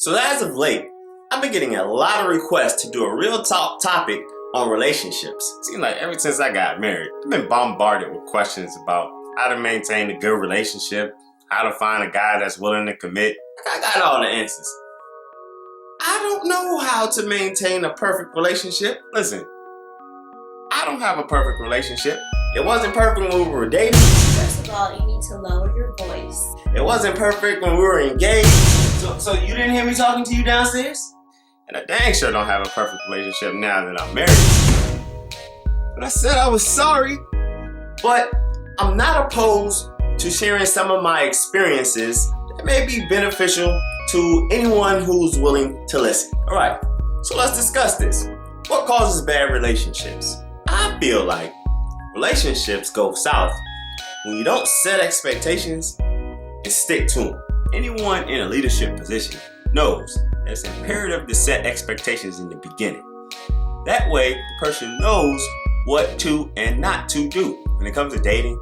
So as of late, I've been getting a lot of requests to do a real talk topic on relationships. Seems like ever since I got married, I've been bombarded with questions about how to maintain a good relationship, how to find a guy that's willing to commit. I got all the answers. I don't know how to maintain a perfect relationship. Listen, I don't have a perfect relationship. It wasn't perfect when we were dating. First of all, you need to lower your voice. It wasn't perfect when we were engaged. So you didn't hear me talking to you downstairs? And I dang sure don't have a perfect relationship now that I'm married. But I said I was sorry. But I'm not opposed to sharing some of my experiences that may be beneficial to anyone who's willing to listen. Alright, so let's discuss this. What causes bad relationships? I feel like relationships go south when you don't set expectations and stick to them. Anyone in a leadership position knows that it's imperative to set expectations in the beginning. That way, the person knows what to and not to do. When it comes to dating,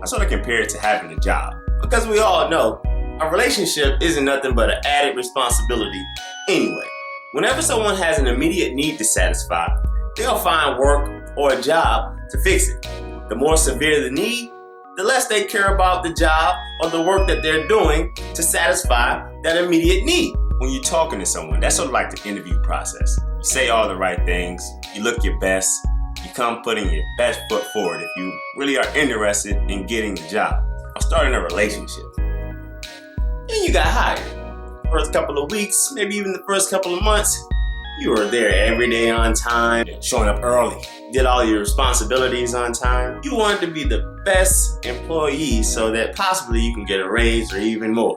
I sort of compare it to having a job. Because we all know, a relationship isn't nothing but an added responsibility anyway. Whenever someone has an immediate need to satisfy, they'll find work or a job to fix it. The more severe the need, the less they care about the job or the work that they're doing to satisfy that immediate need. When you're talking to someone, that's sort of like the interview process. You say all the right things, you look your best, you come putting your best foot forward if you really are interested in getting the job or starting a relationship. And you got hired. First couple of weeks, maybe even the first couple of months, you were there every day on time, showing up early, did all your responsibilities on time. You wanted to be the best employee so that possibly you can get a raise or even more.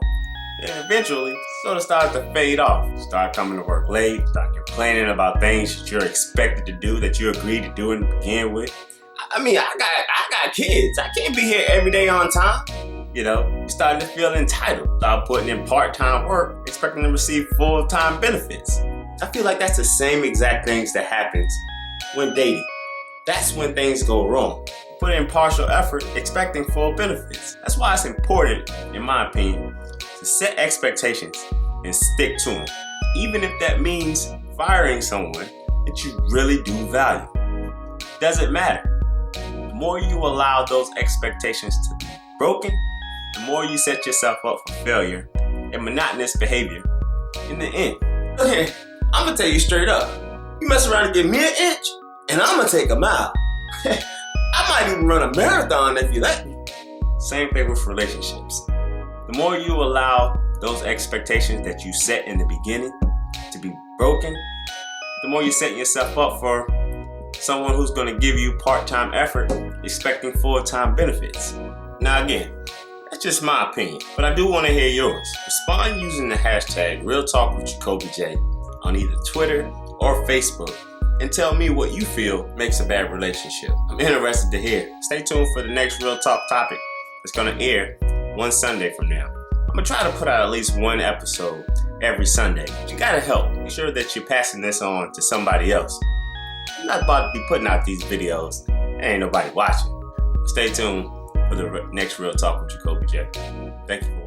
And eventually, sort of started to fade off. Start coming to work late, start complaining about things that you're expected to do that you agreed to do and begin with. I mean, I got kids. I can't be here every day on time. You know, you're starting to feel entitled. Start putting in part-time work, expecting to receive full-time benefits. I feel like that's the same exact things that happens when dating. That's when things go wrong. Put in partial effort, expecting full benefits. That's why it's important, in my opinion, to set expectations and stick to them. Even if that means firing someone that you really do value. Doesn't matter. The more you allow those expectations to be broken, the more you set yourself up for failure and monotonous behavior in the end. Okay, I'm gonna tell you straight up. You mess around and give me an inch, and I'm gonna take a mile. I might even run a marathon if you let me. Same thing with relationships. The more you allow those expectations that you set in the beginning to be broken, the more you're setting yourself up for someone who's going to give you part-time effort, expecting full-time benefits. Now again, that's just my opinion, but I do want to hear yours. Respond using the hashtag #RealTalkWithJacobi J on either Twitter or Facebook and tell me what you feel makes a bad relationship. I'm interested to hear. Stay tuned for the next Real Talk topic that's going to air one Sunday from now. I'm going to try to put out at least one episode every Sunday. But you got to help. Make sure that you're passing this on to somebody else. I'm not about to be putting out these videos. There ain't nobody watching. Stay tuned for the next Real Talk with Jacobi J. Thank you for watching.